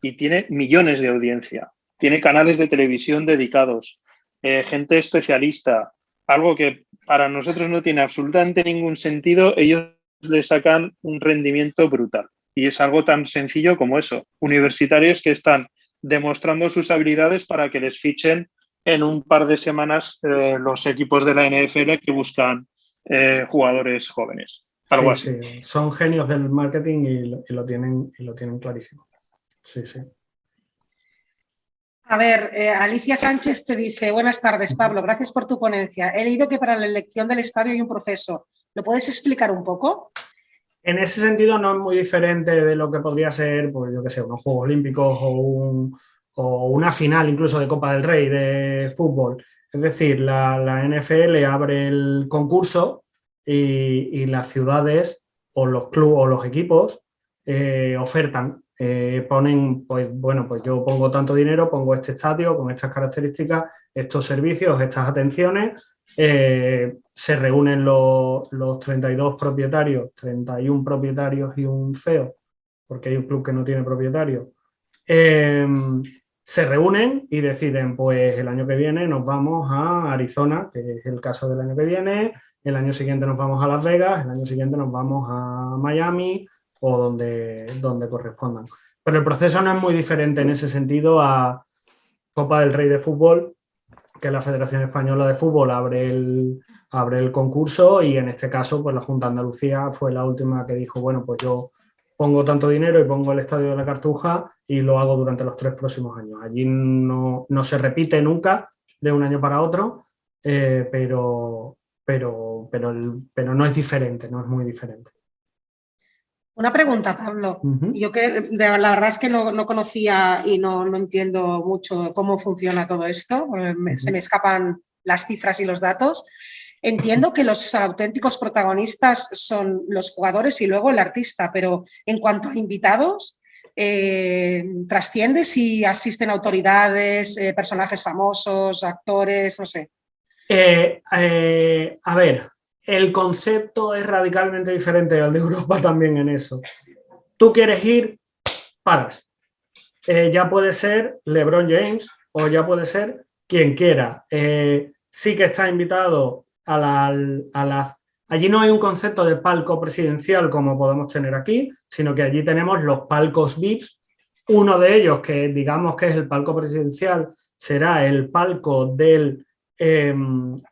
[SPEAKER 3] y tiene millones de audiencia. Tiene canales de televisión dedicados, gente especialista, algo que para nosotros no tiene absolutamente ningún sentido, ellos le sacan un rendimiento brutal. Y es algo tan sencillo como eso, universitarios que están demostrando sus habilidades para que les fichen en un par de semanas los equipos de la NFL que buscan jugadores jóvenes. Algo así.
[SPEAKER 2] Sí, son genios del marketing y lo tienen clarísimo. Sí.
[SPEAKER 1] A ver, Alicia Sánchez te dice, buenas tardes, Pablo, gracias por tu ponencia. He leído que para la elección del estadio hay un proceso. ¿Lo puedes explicar un poco?
[SPEAKER 2] En ese sentido no es muy diferente de lo que podría ser, pues yo qué sé, unos Juegos Olímpicos o una final incluso de Copa del Rey de fútbol. Es decir, la NFL abre el concurso y las ciudades o los clubes o los equipos ofertan, ponen, pues bueno, pues yo pongo tanto dinero, pongo este estadio con estas características, estos servicios, estas atenciones. Se reúnen los 32 propietarios, 31 propietarios y un CEO, porque hay un club que no tiene propietario. Se reúnen y deciden, pues el año que viene nos vamos a Arizona, que es el caso del año que viene, el año siguiente nos vamos a Las Vegas, el año siguiente nos vamos a Miami o donde correspondan. Pero el proceso no es muy diferente en ese sentido a Copa del Rey de fútbol, que la Federación Española de Fútbol abre el concurso y en este caso pues la Junta de Andalucía fue la última que dijo, bueno, pues yo pongo tanto dinero y pongo el Estadio de la Cartuja y lo hago durante los 3 próximos años. Allí no se repite nunca de un año para otro, pero no es diferente, no es muy diferente.
[SPEAKER 1] Una pregunta, Pablo. Yo que la verdad es que no conocía y no entiendo mucho cómo funciona todo esto. Se me escapan las cifras y los datos. Entiendo que los auténticos protagonistas son los jugadores y luego el artista, pero en cuanto a invitados, ¿trasciende si asisten autoridades, personajes famosos, actores, no sé?
[SPEAKER 2] A ver, el concepto es radicalmente diferente al de Europa también en eso. Tú quieres ir, pagas. Ya puede ser LeBron James o ya puede ser quien quiera. Sí que está invitado allí no hay un concepto de palco presidencial como podemos tener aquí, sino que allí tenemos los palcos VIPs. Uno de ellos, que digamos que es el palco presidencial, será el palco del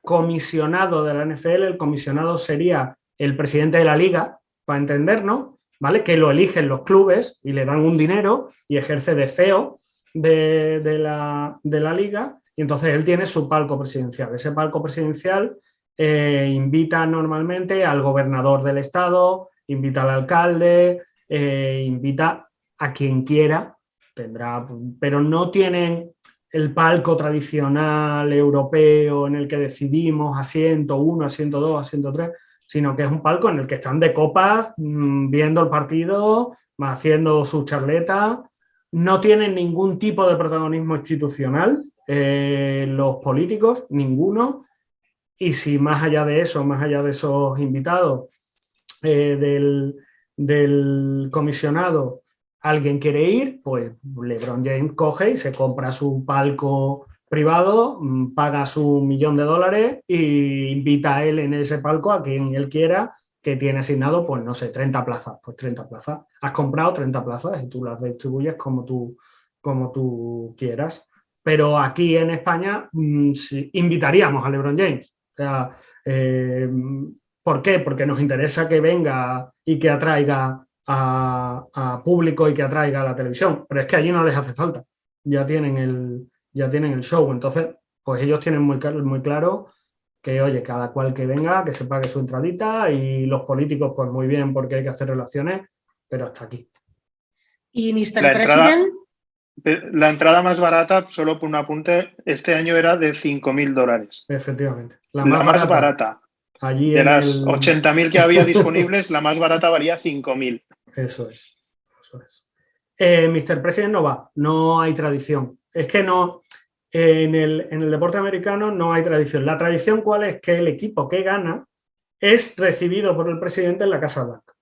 [SPEAKER 2] comisionado de la NFL. El comisionado sería el presidente de la liga, para entendernos, ¿vale? Que lo eligen los clubes y le dan un dinero y ejerce de CEO de la liga, y entonces él tiene su palco presidencial. Ese palco presidencial invita normalmente al gobernador del estado, invita al alcalde, invita a quien quiera, pero no tienen el palco tradicional europeo en el que decidimos asiento 1, asiento 2, asiento 3, sino que es un palco en el que están de copas, viendo el partido, haciendo su charleta. No tienen ningún tipo de protagonismo institucional los políticos, ninguno. Y si más allá de eso, más allá de esos invitados del comisionado, alguien quiere ir, pues LeBron James coge y se compra su palco privado, paga su $1.000.000 e invita a él en ese palco a quien él quiera, que tiene asignado, pues no sé, 30 plazas. Pues 30 plazas. Has comprado 30 plazas y tú las distribuyes como tú quieras. Pero aquí en España sí, invitaríamos a LeBron James. O sea, ¿por qué? Porque nos interesa que venga y que atraiga a público y que atraiga a la televisión, pero es que allí no les hace falta, ya tienen el show. Entonces pues ellos tienen muy claro que, oye, cada cual que venga, que se pague su entradita, y los políticos pues muy bien, porque hay que hacer relaciones, pero hasta aquí.
[SPEAKER 1] ¿Y Mr. President?
[SPEAKER 3] La entrada más barata, solo por un apunte, este año era de $5.000.
[SPEAKER 2] Efectivamente.
[SPEAKER 3] La más barata.
[SPEAKER 2] Allí
[SPEAKER 3] de las 80.000 que había disponibles, la más barata valía 5.000.
[SPEAKER 2] Eso es. Mr. President no va, no hay tradición. Es que no, en el deporte americano no hay tradición. La tradición, ¿cuál es? Que el equipo que gana es recibido por el presidente en la Casa Blanca.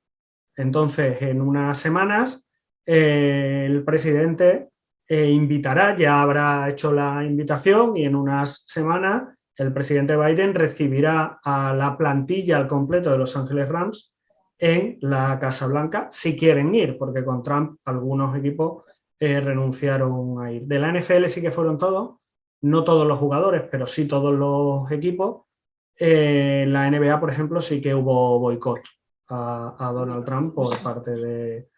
[SPEAKER 2] Entonces, en unas semanas, el presidente invitará, ya habrá hecho la invitación, y en unas semanas el presidente Biden recibirá a la plantilla al completo de Los Ángeles Rams en la Casa Blanca, si quieren ir, porque con Trump algunos equipos renunciaron a ir. De la NFL sí que fueron todos, no todos los jugadores, pero sí todos los equipos. La NBA, por ejemplo, sí que hubo boicot a Donald Trump por parte de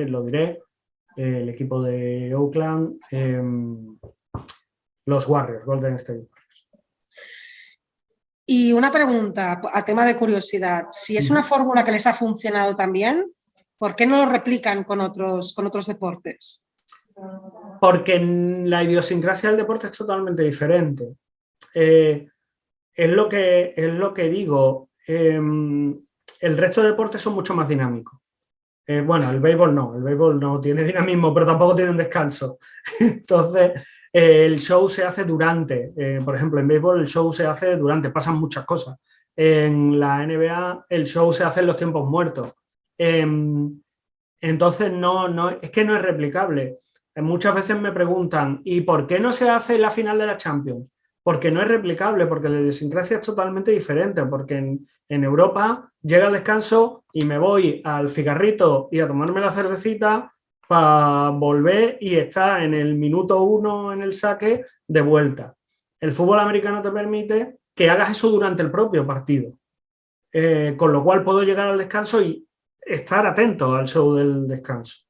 [SPEAKER 2] lo diré, el equipo de Oakland, los Warriors, Golden State.
[SPEAKER 1] Y una pregunta a tema de curiosidad. Si es una fórmula que les ha funcionado también, ¿por qué no lo replican con otros deportes?
[SPEAKER 2] Porque la idiosincrasia del deporte es totalmente diferente. Es lo que digo. El resto de deportes son mucho más dinámicos. Bueno, el béisbol no tiene dinamismo, pero tampoco tiene un descanso. Entonces, el show se hace durante. Por ejemplo, en béisbol el show se hace durante, pasan muchas cosas. En la NBA el show se hace en los tiempos muertos. Entonces, es que no es replicable. Muchas veces me preguntan, ¿y por qué no se hace la final de la Champions? Porque no es replicable, porque la idiosincrasia es totalmente diferente, porque en Europa llega el descanso y me voy al cigarrito y a tomarme la cervecita para volver y estar en el minuto 1 en el saque de vuelta. El fútbol americano te permite que hagas eso durante el propio partido, con lo cual puedo llegar al descanso y estar atento al show del descanso.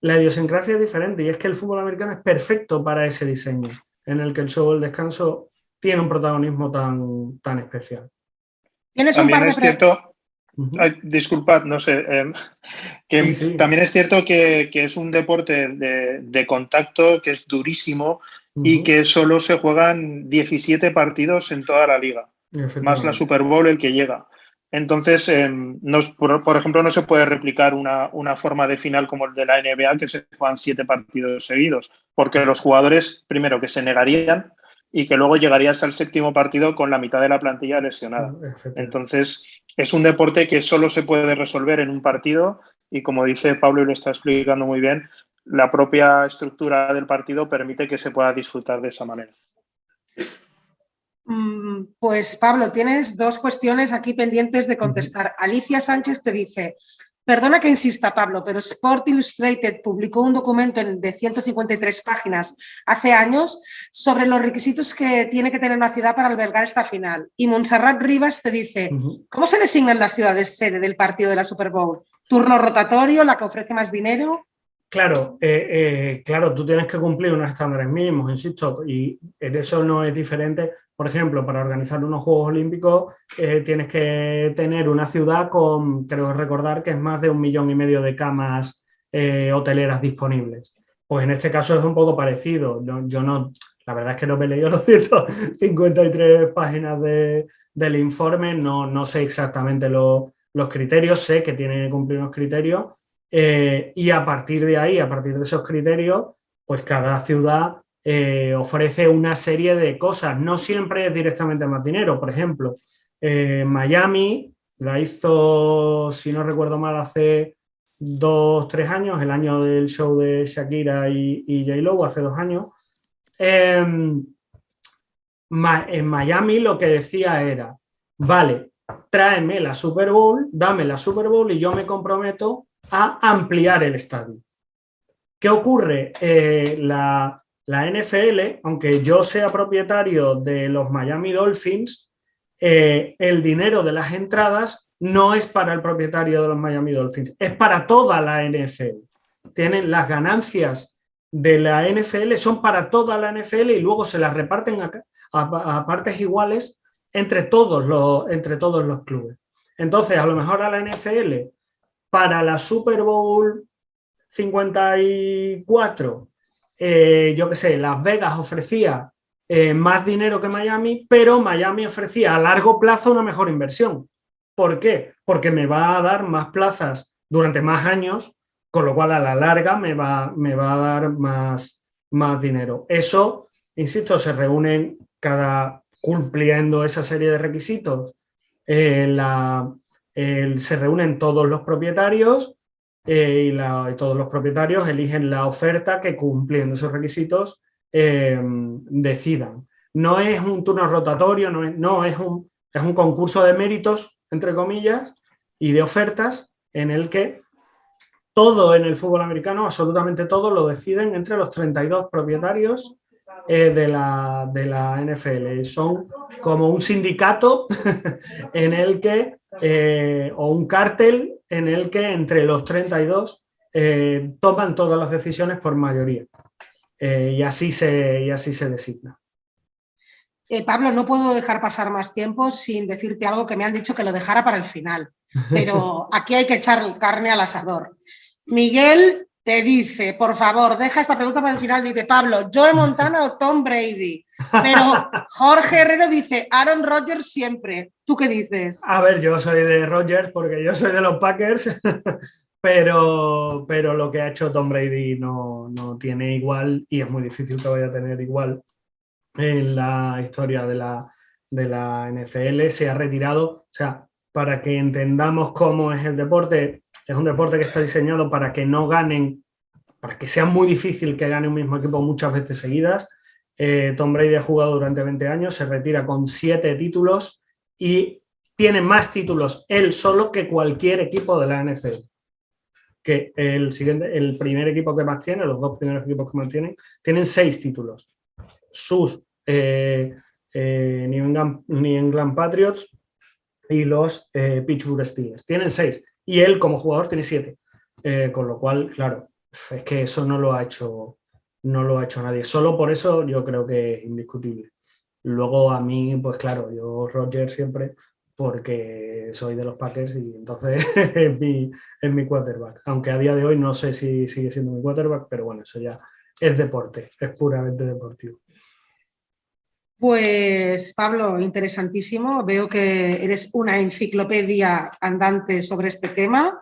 [SPEAKER 2] La idiosincrasia es diferente y es que el fútbol americano es perfecto para ese diseño, en el que el show del descanso tiene un protagonismo tan especial.
[SPEAKER 1] ¿Tienes un par de
[SPEAKER 3] cierto, disculpad, no sé, que
[SPEAKER 2] sí.
[SPEAKER 3] También es cierto que es un deporte de contacto que es durísimo y que solo se juegan 17 partidos en toda la liga, más la Super Bowl el que llega. Entonces, por ejemplo, no se puede replicar una forma de final como el de la NBA, que se juegan 7 partidos seguidos, porque los jugadores, primero, que se negarían y que luego llegarías al 7º partido con la mitad de la plantilla lesionada. Entonces, es un deporte que solo se puede resolver en un partido y, como dice Pablo y lo está explicando muy bien, la propia estructura del partido permite que se pueda disfrutar de esa manera.
[SPEAKER 1] Pues Pablo, tienes 2 cuestiones aquí pendientes de contestar. Alicia Sánchez te dice, perdona que insista Pablo, pero Sport Illustrated publicó un documento de 153 páginas hace años sobre los requisitos que tiene que tener una ciudad para albergar esta final. Y Montserrat Rivas te dice, ¿cómo se designan las ciudades sede del partido de la Super Bowl? ¿Turno rotatorio, la que ofrece más dinero?
[SPEAKER 2] Claro, tú tienes que cumplir unos estándares mínimos, insisto, y eso no es diferente. Por ejemplo, para organizar unos Juegos Olímpicos tienes que tener una ciudad con, creo recordar, que es más de 1,5 millones de camas hoteleras disponibles. Pues en este caso es un poco parecido. La verdad es que no me he leído los 153 páginas del informe, no sé exactamente los criterios, sé que tiene que cumplir unos criterios. Y a partir de ahí, a partir de esos criterios, pues cada ciudad ofrece una serie de cosas. No siempre es directamente más dinero. Por ejemplo, Miami la hizo, si no recuerdo mal, hace 2-3 años, el año del show de Shakira y J-Lo, hace 2 años. En Miami lo que decía era, vale, tráeme la Super Bowl, dame la Super Bowl y yo me comprometo a ampliar el estadio. ¿Qué ocurre? La NFL, aunque yo sea propietario de los Miami Dolphins, el dinero de las entradas no es para el propietario de los Miami Dolphins, es para toda la NFL. Tienen las ganancias de la NFL, son para toda la NFL y luego se las reparten a partes iguales entre todos los clubes. Entonces, a lo mejor a la NFL, para la Super Bowl 54, yo qué sé, Las Vegas ofrecía más dinero que Miami, pero Miami ofrecía a largo plazo una mejor inversión. ¿Por qué? Porque me va a dar más plazas durante más años, con lo cual a la larga me va a dar más dinero. Eso, insisto, se reúnen cumpliendo esa serie de requisitos. Se reúnen todos los propietarios y todos los propietarios eligen la oferta que, cumpliendo esos requisitos, decidan. No es un turno rotatorio, es un concurso de méritos, entre comillas, y de ofertas en el que todo en el fútbol americano, absolutamente todo, lo deciden entre los 32 propietarios de la NFL. Son como un sindicato en el que, o un cártel en el que entre los 32 toman todas las decisiones por mayoría y así se designa.
[SPEAKER 1] Pablo, no puedo dejar pasar más tiempo sin decirte algo que me han dicho que lo dejara para el final, pero aquí hay que echar carne al asador. Miguel te dice, por favor, deja esta pregunta para el final, dice Pablo, ¿Joe Montana o Tom Brady? Pero Jorge Herrero dice, Aaron Rodgers siempre. ¿Tú qué dices?
[SPEAKER 2] A ver, yo soy de Rodgers porque yo soy de los Packers, pero lo que ha hecho Tom Brady no tiene igual y es muy difícil que vaya a tener igual en la historia de la NFL. Se ha retirado, o sea, para que entendamos cómo es el deporte, es un deporte que está diseñado para que no ganen, para que sea muy difícil que gane un mismo equipo muchas veces seguidas. Tom Brady ha jugado durante 20 años, se retira con 7 títulos y tiene más títulos él solo que cualquier equipo de la NFL. Que el primer equipo que más tiene, los 2 primeros equipos que más tienen 6 títulos. Sus New England Patriots y los Pittsburgh Steelers. Tienen 6 y él como jugador tiene 7. Con lo cual, claro, es que eso no lo ha hecho nadie. Solo por eso yo creo que es indiscutible. Luego a mí, pues claro, yo Rodgers siempre porque soy de los Packers y entonces es mi quarterback. Aunque a día de hoy no sé si sigue siendo mi quarterback, pero bueno, eso ya es deporte, es puramente deportivo.
[SPEAKER 1] Pues Pablo, interesantísimo. Veo que eres una enciclopedia andante sobre este tema.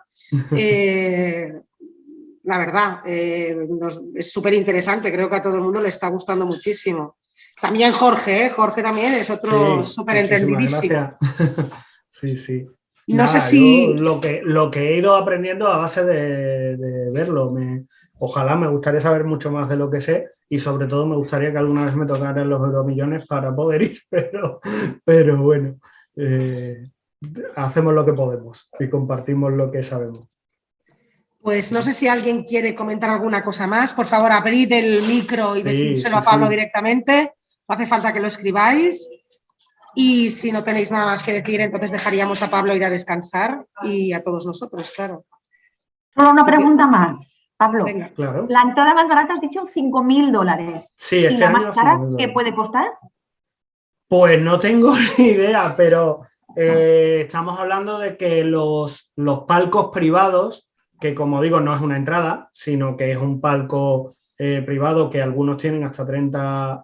[SPEAKER 1] La verdad, es súper interesante. Creo que a todo el mundo le está gustando muchísimo. También Jorge, Jorge también es otro súper entendidísimo.
[SPEAKER 2] Sí.
[SPEAKER 1] No Nada, sé si...
[SPEAKER 2] Lo que he ido aprendiendo a base de verlo. Ojalá me gustaría saber mucho más de lo que sé y sobre todo me gustaría que alguna vez me tocaran los Euromillones para poder ir, pero bueno, hacemos lo que podemos y compartimos lo que sabemos.
[SPEAKER 1] Pues no sé si alguien quiere comentar alguna cosa más. Por favor, abrid el micro y decírselo a Pablo directamente. No hace falta que lo escribáis. Y si no tenéis nada más que decir, entonces dejaríamos a Pablo ir a descansar y a todos nosotros, claro.
[SPEAKER 4] Solo una pregunta más, Pablo.
[SPEAKER 2] Venga, claro.
[SPEAKER 4] La entrada más barata has dicho $5.000.
[SPEAKER 2] Sí,
[SPEAKER 4] ¿Y la más cara qué puede costar?
[SPEAKER 2] Pues no tengo ni idea, pero estamos hablando de que los palcos privados, que como digo no es una entrada, sino que es un palco privado que algunos tienen hasta 30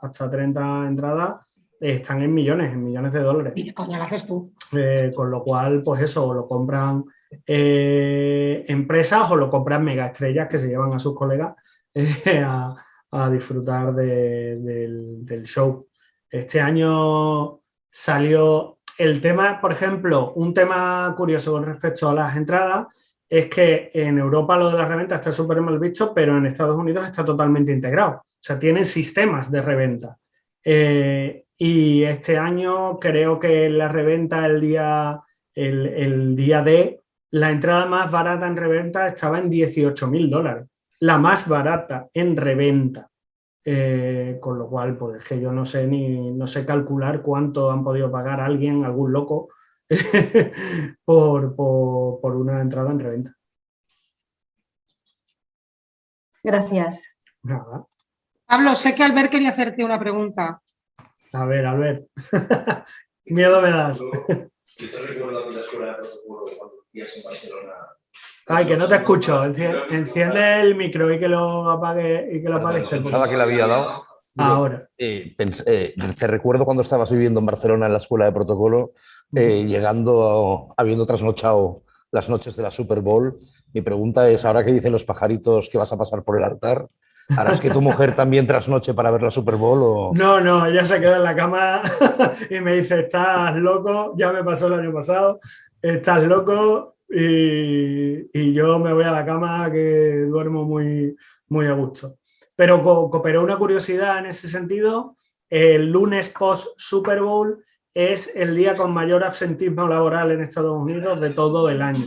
[SPEAKER 2] entradas, están en millones de dólares.
[SPEAKER 1] ¿Y qué coño lo haces tú?
[SPEAKER 2] Con lo cual, pues eso, lo compran empresas o lo compran megaestrellas que se llevan a sus colegas a disfrutar del show. Este año salió el tema, por ejemplo, un tema curioso con respecto a las entradas es que en Europa lo de la reventa está súper mal visto, pero en Estados Unidos está totalmente integrado. O sea, tienen sistemas de reventa. Y este año creo que la reventa el día D, la entrada más barata en reventa estaba en $18.000. La más barata en reventa. Con lo cual, pues es que yo no sé calcular cuánto han podido pagar algún loco, por una entrada en reventa.
[SPEAKER 4] Gracias.
[SPEAKER 2] Nada.
[SPEAKER 1] Pablo, sé que Albert quería hacerte una pregunta.
[SPEAKER 2] A ver, Albert. Miedo me das.
[SPEAKER 5] Yo te recuerdo que la escuela de protocolo cuando vivías en Barcelona.
[SPEAKER 2] Ay, que no te escucho. Enciende el micro y que lo apague
[SPEAKER 6] Pensaba que le había dado.
[SPEAKER 2] Ahora.
[SPEAKER 6] Te recuerdo cuando estabas viviendo en Barcelona en la escuela de protocolo, habiendo trasnochado las noches de la Super Bowl. Mi pregunta es, ahora que dicen los pajaritos que vas a pasar por el altar, ¿harás que tu mujer también trasnoche para ver la Super Bowl? O...
[SPEAKER 2] No, ella se queda en la cama y me dice, estás loco, ya me pasó el año pasado, estás loco y yo me voy a la cama que duermo muy, muy a gusto. Pero una curiosidad en ese sentido, el lunes post Super Bowl es el día con mayor absentismo laboral en Estados Unidos de todo el año.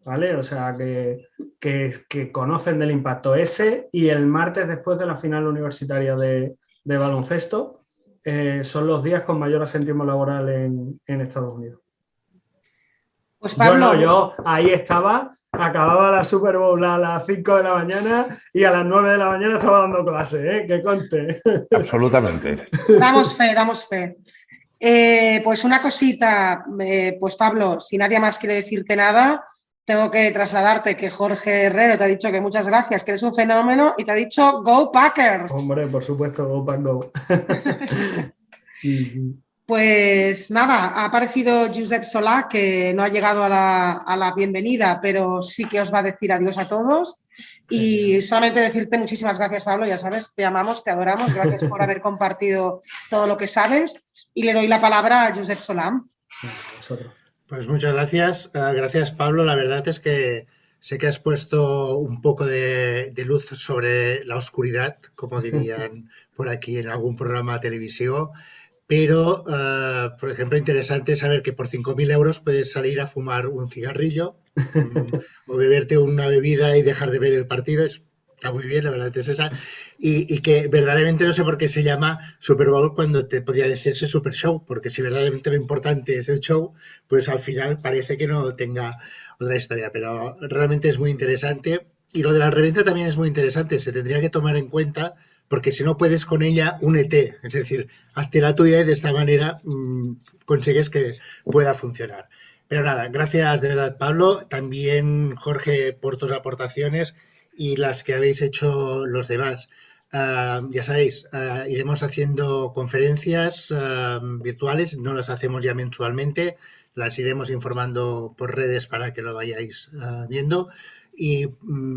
[SPEAKER 2] ¿Vale? O sea, que conocen del impacto ese y el martes después de la final universitaria de baloncesto son los días con mayor absentismo laboral en Estados Unidos.
[SPEAKER 1] Pues Pablo,
[SPEAKER 2] yo ahí estaba, acababa la Super Bowl a las 5 de la mañana y a las 9 de la mañana estaba dando clase, que conste.
[SPEAKER 6] Absolutamente.
[SPEAKER 1] damos fe, damos fe. Pues una cosita, pues Pablo, si nadie más quiere decirte nada, tengo que trasladarte que Jorge Herrero te ha dicho que muchas gracias, que eres un fenómeno y te ha dicho Go Packers.
[SPEAKER 2] Hombre, por supuesto, Go Pack Go. Sí.
[SPEAKER 1] Pues nada, ha aparecido Josep Solà, que no ha llegado a la bienvenida, pero sí que os va a decir adiós a todos. Y solamente decirte muchísimas gracias, Pablo, ya sabes, te amamos, te adoramos, gracias por haber compartido todo lo que sabes. Y le doy la palabra a Josep Solà.
[SPEAKER 7] Pues muchas gracias. Gracias, Pablo. La verdad es que sé que has puesto un poco de luz sobre la oscuridad, como dirían por aquí en algún programa televisivo. Pero, por ejemplo, interesante saber que por 5.000 euros puedes salir a fumar un cigarrillo o beberte una bebida y dejar de ver el partido. Está muy bien, la verdad es esa. Y que verdaderamente no sé por qué se llama Super Bowl cuando te podría decirse Super Show, porque si verdaderamente lo importante es el show, pues al final parece que no tenga otra historia. Pero realmente es muy interesante. Y lo de la reventa también es muy interesante. Se tendría que tomar en cuenta, porque si no puedes con ella, únete. Es decir, hazte la tuya y de esta manera consigues que pueda funcionar. Pero nada, gracias de verdad, Pablo. También, Jorge, por tus aportaciones y las que habéis hecho los demás. Ya sabéis, iremos haciendo conferencias virtuales, no las hacemos ya mensualmente, las iremos informando por redes para que lo vayáis viendo. Y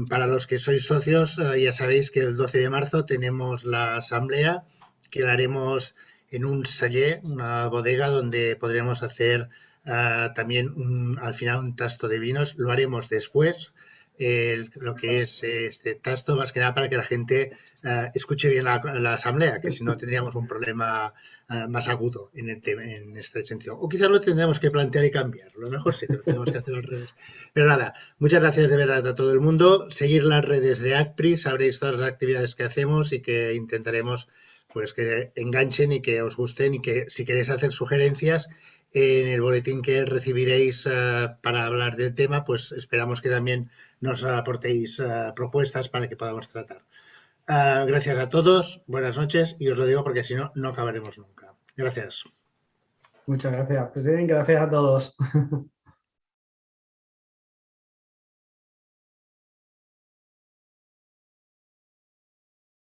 [SPEAKER 7] para los que sois socios, ya sabéis que el 12 de marzo tenemos la asamblea, que la haremos en un celler, una bodega donde podremos hacer también al final un tasto de vinos. Lo haremos después, lo que es este tasto, más que nada para que la gente escuche bien la asamblea, que si no tendríamos un problema más agudo en este sentido. O quizás lo tendremos que plantear y cambiar. Lo mejor sí, lo tenemos que hacer al revés. Pero nada, muchas gracias de verdad a todo el mundo. Seguir las redes de ACPRI, sabréis todas las actividades que hacemos y que intentaremos pues que enganchen y que os gusten, y que si queréis hacer sugerencias en el boletín que recibiréis para hablar del tema, pues esperamos que también nos aportéis propuestas para que podamos tratar. Gracias a todos, buenas noches, y os lo digo porque si no, no acabaremos nunca. Gracias.
[SPEAKER 2] Muchas gracias, presidente. Gracias a todos.